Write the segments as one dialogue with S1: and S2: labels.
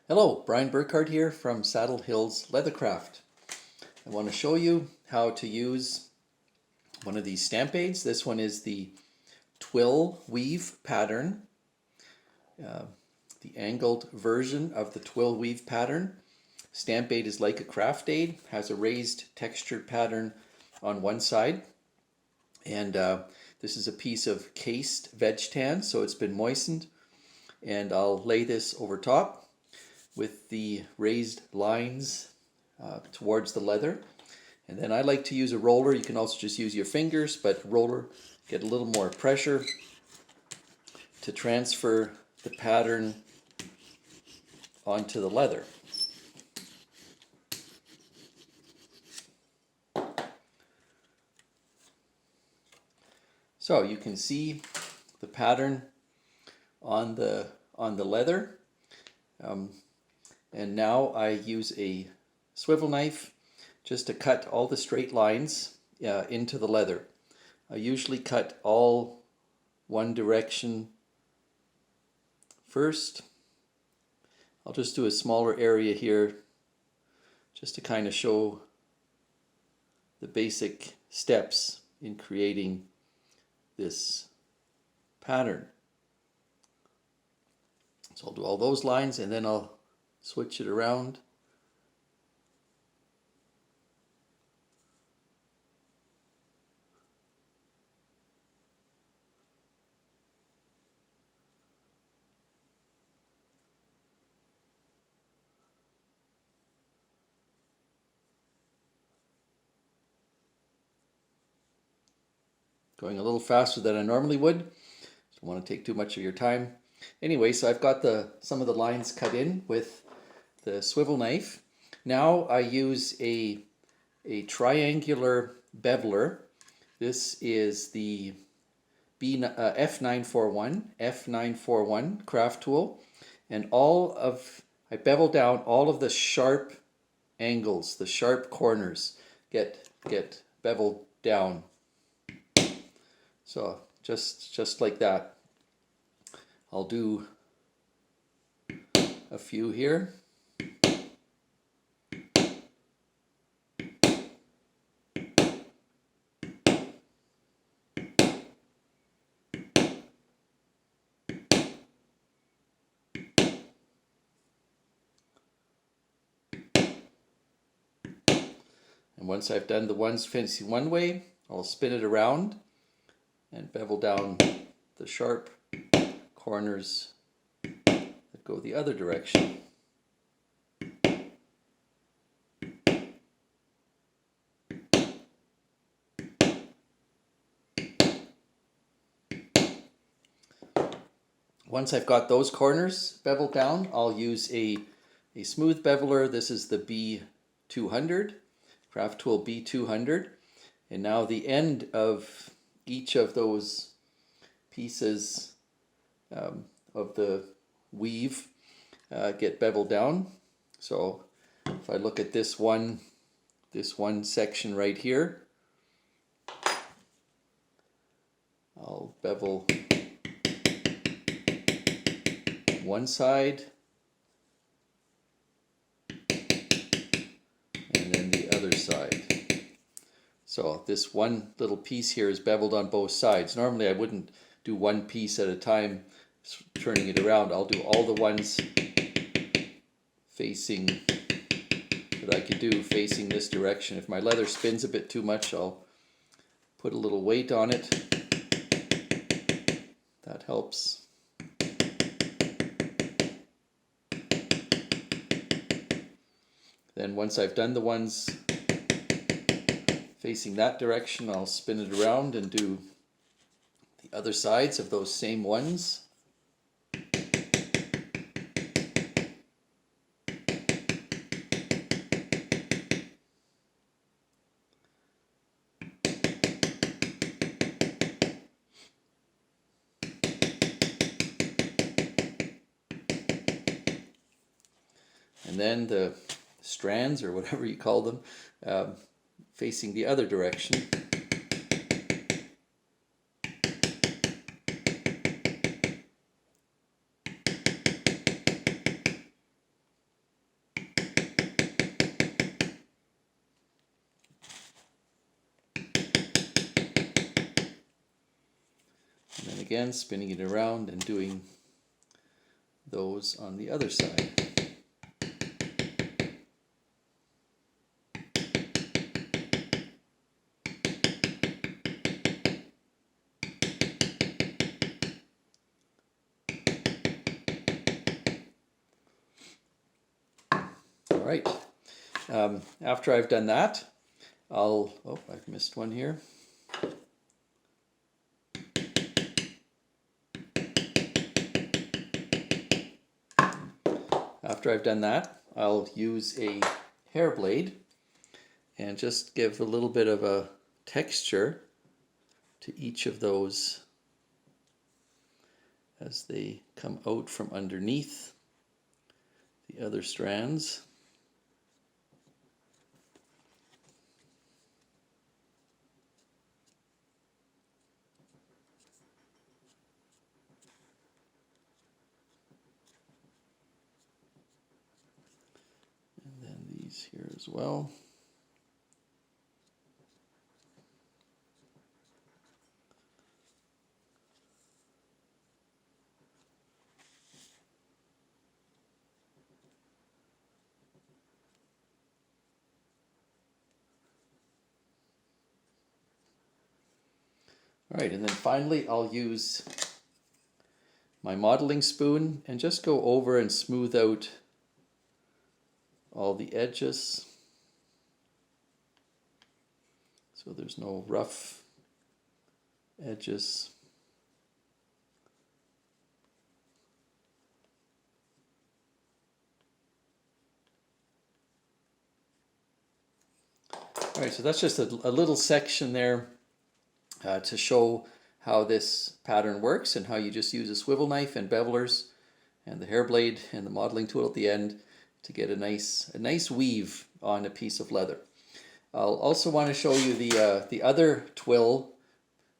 S1: Hello, Brian Burkhardt here from Saddle Hills Leathercraft. I want to show you how to use one of these StampAids. This one is the Twill weave pattern, the angled version of the Twill weave pattern. StampAid is like a craft aid, has a raised textured pattern on one side, and this is a piece of cased veg tan, so it's been moistened, and I'll lay this over top with the raised lines towards the leather. And then I like to use a roller. You can also just use your fingers, but roller, get a little more pressure to transfer the pattern onto the leather. So you can see the pattern on the leather. And now I use a swivel knife just to cut all the straight lines into the leather. I usually cut all one direction first. I'll just do a smaller area here just to kind of show the basic steps in creating this pattern. So I'll do all those lines and then I'll switch it around. Going a little faster than I normally would. Don't want to take too much of your time. Anyway, so I've got some of the lines cut in with the swivel knife. Now I use a triangular beveler. This is the F941 craft tool, and I bevel down all of the sharp angles, the sharp corners get beveled down. So just like that. I'll do a few here. And once I've done the ones facing one way, I'll spin it around and bevel down the sharp corners that go the other direction. Once I've got those corners beveled down, I'll use a smooth beveler. This is the B200, Craft Tool B200. And now the end of each of those pieces of the weave get beveled down. So if I look at this one section right here, I'll bevel one side and then the other side. So this one little piece here is beveled on both sides. Normally I wouldn't do one piece at a time, turning it around. I'll do all the ones facing that I could do facing this direction. If my leather spins a bit too much, I'll put a little weight on it. That helps. Then once I've done the ones facing that direction, I'll spin it around and do the other sides of those same ones. And then the strands, or whatever you call them, facing the other direction. again, spinning it around and doing those on the other side. All right. After I've done that, oh, I've missed one here. After I've done that, I'll use a hair blade and just give a little bit of a texture to each of those as they come out from underneath the other strands. And then these here as well. All right, and then finally I'll use my modeling spoon and just go over and smooth out all the edges so there's no rough edges. All right, so that's just a little section there to show how this pattern works and how you just use a swivel knife and bevelers and the hair blade and the modeling tool at the end to get a nice weave on a piece of leather. I'll also want to show you the other twill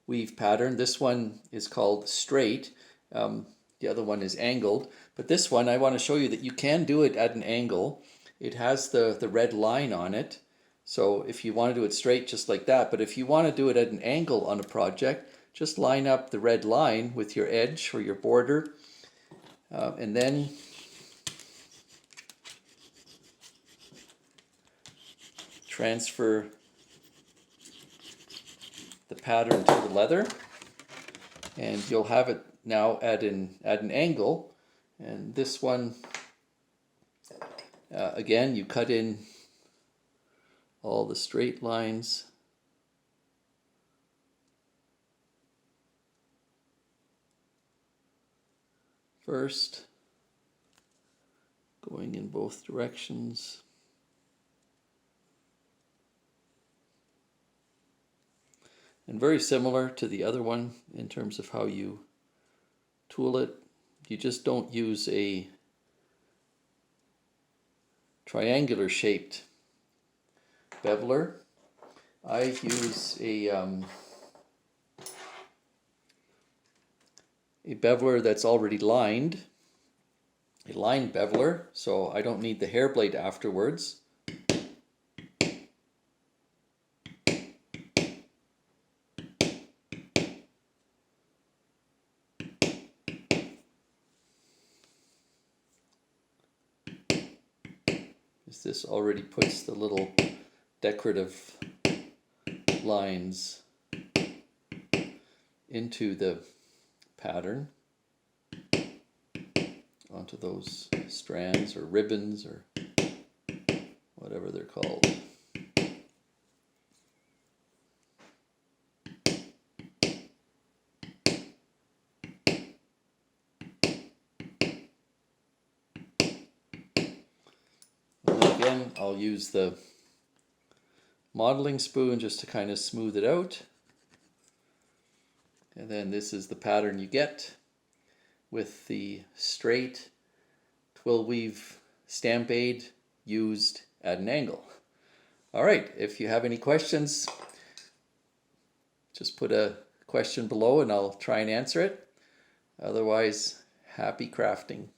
S1: weave pattern. This one is called straight. The other one is angled, but this one I want to show you that you can do it at an angle. It has the red line on it. So if you want to do it straight, just like that, but if you want to do it at an angle on a project, just line up the red line with your edge or your border, and then transfer the pattern to the leather, and you'll have it now at an angle. And this one, again, you cut in all the straight lines. First, going in both directions. And very similar to the other one in terms of how you tool it. You just don't use a triangular shaped beveler. I use a beveler that's already lined, a lined beveler, so I don't need the hair blade afterwards. This already puts the little decorative lines into the pattern, onto those strands or ribbons or whatever they're called. And then again, I'll use the modeling spoon just to kind of smooth it out. And then this is the pattern you get with the straight twill weave stamp aid used at an angle. All right, if you have any questions, just put a question below and I'll try and answer it. Otherwise, happy crafting.